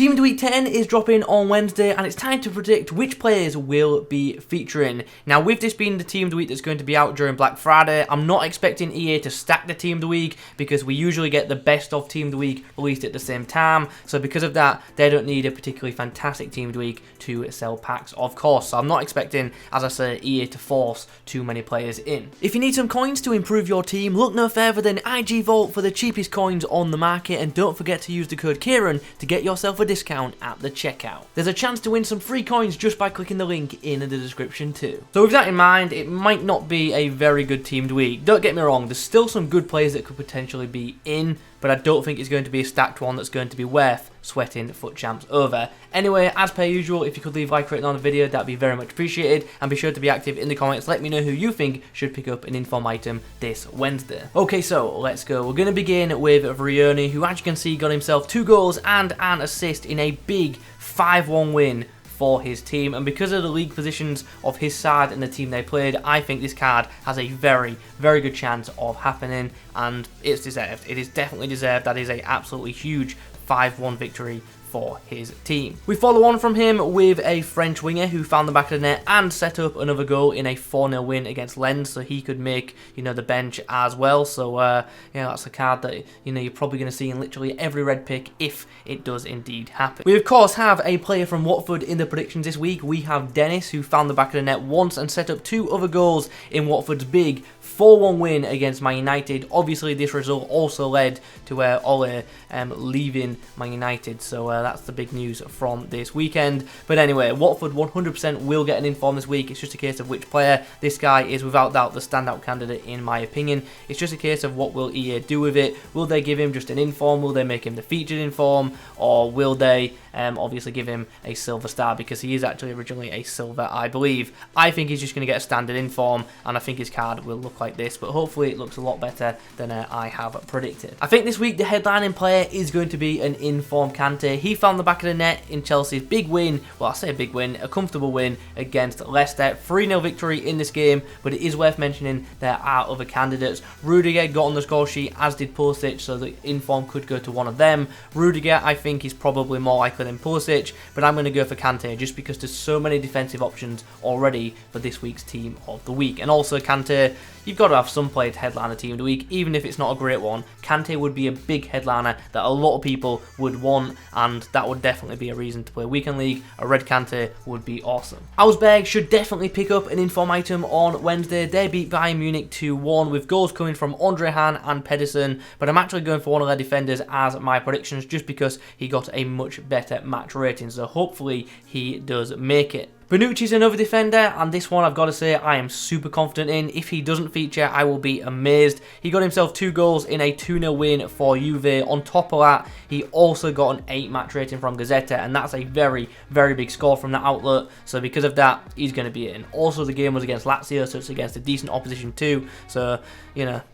Team of the Week 10 is dropping on Wednesday, and it's time to predict which players will be featuring. Now, with this being the Team of the Week that's going to be out during Black Friday, I'm not expecting EA to stack the Team of the Week because we usually get the best of Team of the Week released at the same time. So because of that, they don't need a particularly fantastic Team of the Week to sell packs, of course. So I'm not expecting, as I say, EA to force too many players in. If you need some coins to improve your team, look no further than IG Vault for the cheapest coins on the market, and don't forget to use the code Kieran to get yourself a discount at the checkout. There's a chance to win some free coins just by clicking the link in the description too. So with that in mind, it might not be a very good teamed week. Don't get me wrong, there's still some good players that could potentially be in, but I don't think it's going to be a stacked one that's going to be worth sweating FUT Champs over. Anyway, as per usual, if you could leave a like rating on the video, that'd be very much appreciated, and be sure to be active in the comments. Let me know who you think should pick up an inform item this Wednesday. Okay, so let's go. We're going to begin with Vrioni, who, as you can see, got himself 2 goals and an assist in a big 5-1 win for his team, and because of the league positions of his side and the team they played, I think this card has a very, very good chance of happening, and it's deserved. It is definitely deserved. That is a absolutely huge 5-1 victory for his team. We follow on from him with a French winger who found the back of the net and set up another goal in a 4-0 win against Lens, so he could make, the bench as well. So, that's a card that, you're probably going to see in literally every red pick if it does indeed happen. We, of course, have a player from Watford in the predictions this week. We have Dennis, who found the back of the net once and set up 2 other goals in Watford's big 4-1 win against Man United. Obviously, this result also led to Ole leaving Man United, so that's the big news from this weekend. But anyway, Watford 100% will get an inform this week. It's just a case of which player. This guy is without doubt the standout candidate in my opinion. It's just a case of what will EA do with it. Will they give him just an inform? Will they make him the featured inform? Or will they obviously give him a silver star, because he is actually originally a silver, I believe. I think he's just going to get a standard inform, and I think his card will look like this, but hopefully it looks a lot better than I have predicted. I think this week the headlining player is going to be an inform Kante. He found the back of the net in Chelsea's big win, well, I say a big win, a comfortable win against Leicester. 3-0 victory in this game, but it is worth mentioning there are other candidates. Rudiger got on the score sheet, as did Pulisic, so the inform could go to one of them. Rudiger, I think, is probably more likely than Pulisic, but I'm going to go for Kante just because there's so many defensive options already for this week's team of the week. And also Kante, you've got to have some player to headline the team of the week, even if it's not a great one. Kante would be a big headliner that a lot of people would want, and that would definitely be a reason to play Weekend League. A red Kante would be awesome. Augsburg should definitely pick up an inform item on Wednesday. They beat Bayern Munich 2-1 with goals coming from Andre Hahn and Pedersen, but I'm actually going for one of their defenders as my predictions just because he got a much better match rating, so hopefully he does make it. BONUCCI's another defender, and this one I've got to say I am super confident in. If he doesn't feature, I will be amazed. He got himself 2 goals in a 2-0 win for Juve. On top of that, he also got an 8 match rating from Gazzetta, and that's a very, very big score from that outlet. So because of that, he's going to be in. Also, the game was against Lazio, so it's against a decent opposition too. So,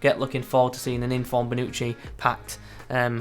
get looking forward to seeing an informed BONUCCI packed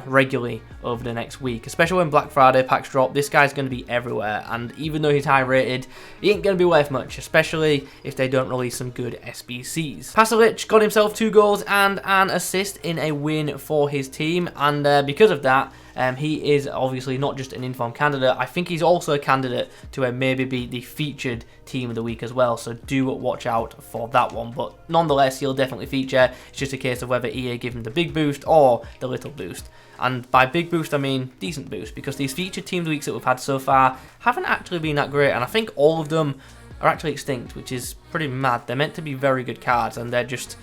regularly over the next week, especially when Black Friday packs drop. This guy's going to be everywhere, and even though he's high rated, he ain't going to be worth much, especially if they don't release some good SBCs. Pasalic got himself 2 goals and an assist in a win for his team, and because of that, he is obviously not just an inform candidate. I think he's also a candidate to maybe be the featured team of the week as well, so do watch out for that one. But nonetheless, he'll definitely feature. It's just a case of whether EA give him the big boost or the little boost. And by big boost, I mean decent boost, because these featured team of the weeks that we've had so far haven't actually been that great, and I think all of them are actually extinct, which is pretty mad. They're meant to be very good cards, and they're just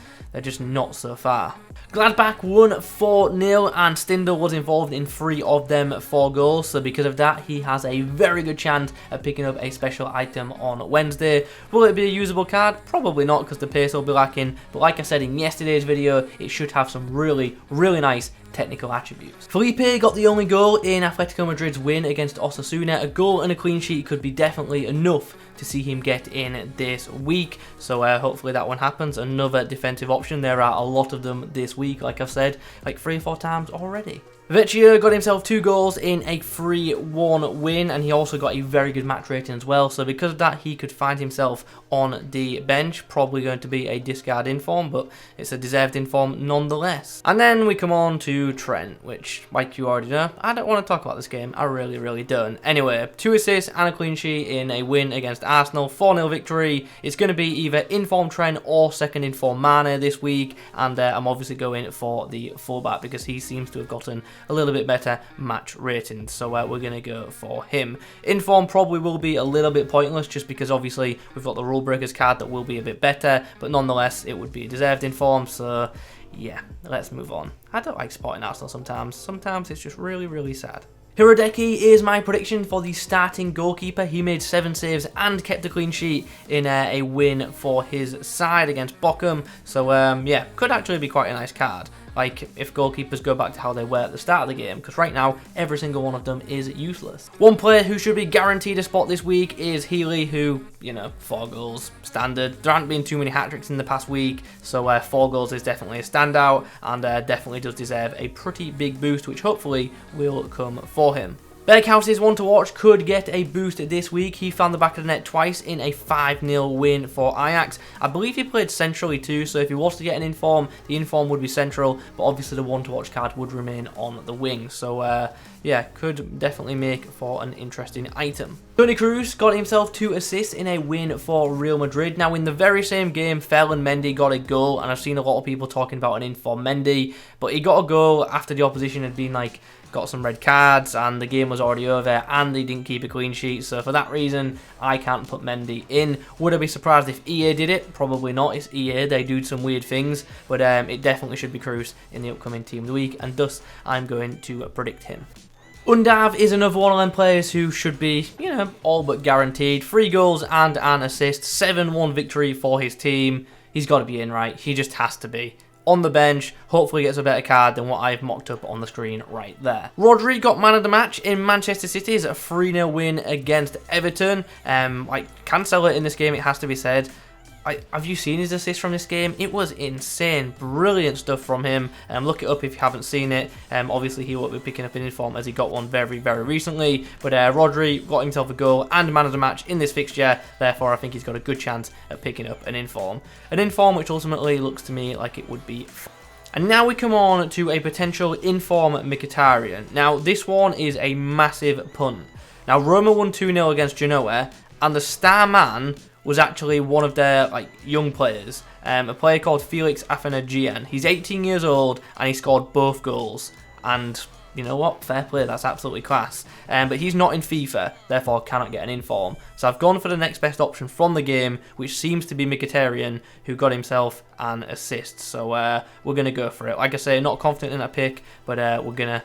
not so far. Gladbach won 4-0, and Stindl was involved in 3 of them 4 goals, so because of that, he has a very good chance of picking up a special item on Wednesday. Will it be a usable card? Probably not, because the pace will be lacking, but like I said in yesterday's video, it should have some really, really nice technical attributes. Felipe got the only goal in Atletico Madrid's win against Osasuna. A goal and a clean sheet could be definitely enough to see him get in this week, so hopefully that one happens. Another defensive option. There are a lot of them this week, like I've said like 3 or 4 times already. Vecchio got himself 2 goals in a 3-1 win, and he also got a very good match rating as well, so because of that he could find himself on the bench. Probably going to be a discard inform, but it's a deserved inform nonetheless. And then we come on to Trent, which, like you already know, I don't want to talk about this game, I really don't. Anyway, 2 assists and a clean sheet in a win against Arsenal, 4-0 victory. It's going to be either inform Trent or second inform Mane this week, and I'm obviously going for the fullback because he seems to have gotten a little bit better match rating, so we're going to go for him. Inform probably will be a little bit pointless just because obviously we've got the rule breakers card that will be a bit better, but nonetheless it would be a deserved inform, so yeah, let's move on. I don't like supporting Arsenal sometimes it's just really sad. Hirodeki is my prediction for the starting goalkeeper. He made 7 saves and kept a clean sheet in a win for his side against Bochum. So yeah, could actually be quite a nice card. Like, if goalkeepers go back to how they were at the start of the game, because right now, every single one of them is useless. One player who should be guaranteed a spot this week is Healy, who, you know, 4 goals, standard. There haven't been too many hat-tricks in the past week, so 4 goals is definitely a standout, and definitely does deserve a pretty big boost, which hopefully will come for him. Berghouse's one to watch could get a boost this week. He found the back of the net twice in a 5-0 win for Ajax. I believe he played centrally too, so if he was to get an inform, the inform would be central, but obviously the one to watch card would remain on the wing. So yeah, could definitely make for an interesting item. Toni Kroos got himself 2 assists in a win for Real Madrid. Now in the very same game, Fel and Mendy got a goal, and I've seen a lot of people talking about an inform Mendy, but he got a goal after the opposition had been like, got some red cards and the game was already over and they didn't keep a clean sheet, so for that reason I can't put Mendy in. Would I be surprised if EA did it? Probably not. It's EA, they do some weird things, but it definitely should be Kroos in the upcoming team of the week, and thus I'm going to predict him. Undav is another one of them players who should be, you know, all but guaranteed. 3 goals and an assist, 7-1 victory for his team. He's got to be in, right? He just has to be. On the bench, hopefully gets a better card than what I've mocked up on the screen right there. Rodri got man of the match in Manchester City's 3-0 win against Everton. I can sell it in this game, it has to be said. Have you seen his assist from this game? It was insane. Brilliant stuff from him. Look it up if you haven't seen it. Obviously, he won't be picking up an inform as he got one very recently. But Rodri got himself a goal and man of the match in this fixture. Therefore, I think he's got a good chance at picking up an inform. An inform which ultimately looks to me like it would be... And now we come on to a potential inform MKHITARYAN. Now, this one is a massive punt. Now, Roma won 2-0 against Genoa, and the star man was actually one of their young players, a player called Felix Afenagian. He's 18 years old and he scored both goals, and you know what, fair play, that's absolutely class. But he's not in FIFA, therefore cannot get an inform. So I've gone for the next best option from the game, which seems to be MKHITARYAN, who got himself an assist. So we're gonna go for it. Like I say, not confident in that pick, but we're gonna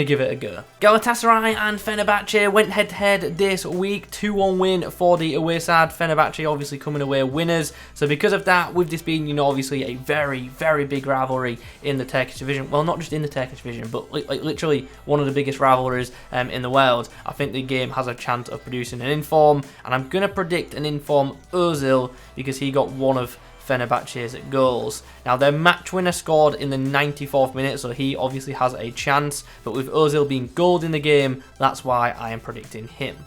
give it a go. Galatasaray and Fenerbahce went head to head this week. 2-1 win for the away side. Fenerbahce obviously coming away winners. So because of that, with this being, you know, obviously a very big rivalry in the Turkish division. Well, not just in the Turkish division, but like literally one of the biggest rivalries in the world. I think the game has a chance of producing an inform, and I'm gonna predict an inform Ozil because he got one of Fenerbahce's goals. Now, their match winner scored in the 94th minute, so he obviously has a chance, but with Ozil being gold in the game, that's why I am predicting him.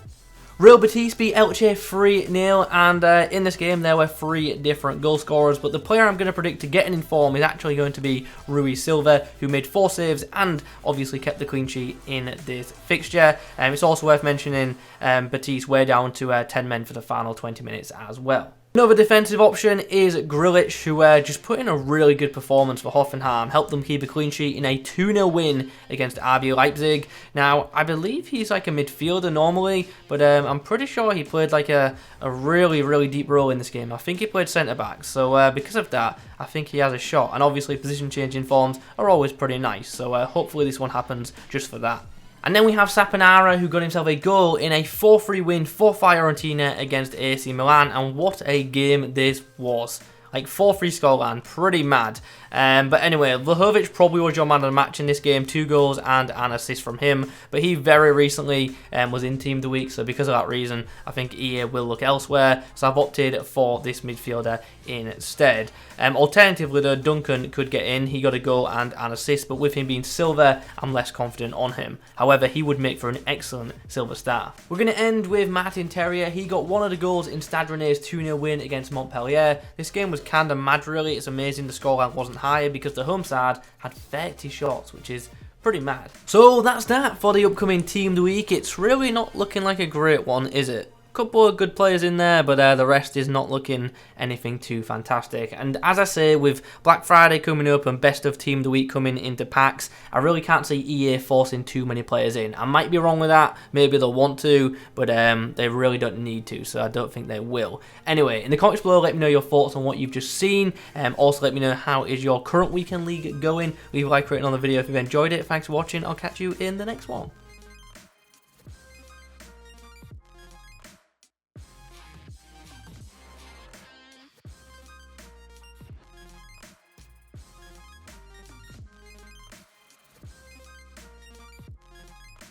Real Betis beat Elche 3-0, and in this game there were 3 different goal scorers, but the player I'm going to predict to get an inform is actually going to be Rui Silva, who made 4 saves and obviously kept the clean sheet in this fixture. It's also worth mentioning Betis were down to 10 men for the final 20 minutes as well. Another defensive option is Grilic, who just put in a really good performance for Hoffenheim, helped them keep a clean sheet in a 2-0 win against RB Leipzig. Now, I believe he's like a midfielder normally, but I'm pretty sure he played like a really deep role in this game. I think he played centre-back, so because of that, I think he has a shot. And obviously, position-changing forms are always pretty nice, so hopefully this one happens just for that. And then we have Saponara, who got himself a goal in a 4-3 win for Fiorentina against AC Milan, and what a game this was. Like 4-3 scoreline, pretty mad. But anyway, Vlahovic probably was your man of the match in this game. 2 goals and an assist from him. But he very recently was in Team of the Week, so because of that reason, I think EA will look elsewhere. So I've opted for this midfielder instead. Alternatively, though, Duncan could get in. He got a goal and an assist, but with him being silver, I'm less confident on him. However, he would make for an excellent silver star. We're going to end with MKHITARYAN. He got one of the goals in Stade Rennais' 2-0 win against Montpellier. This game was kind of mad, really. It's amazing the scoreline wasn't higher because the home side had 30 shots, which is pretty mad. So that's that for the upcoming Team of the Week. It's really not looking like a great one, is it? Couple of good players in there, but the rest is not looking anything too fantastic. And as I say, with Black Friday coming up and best of Team of the Week coming into packs, I really can't see EA forcing too many players in. I might be wrong with that. Maybe they'll want to, but they really don't need to, so I don't think they will. Anyway, in the comments below, let me know your thoughts on what you've just seen. Also, let me know how is your current weekend league going. Leave a like rating on the video if you've enjoyed it. Thanks for watching. I'll catch you in the next one.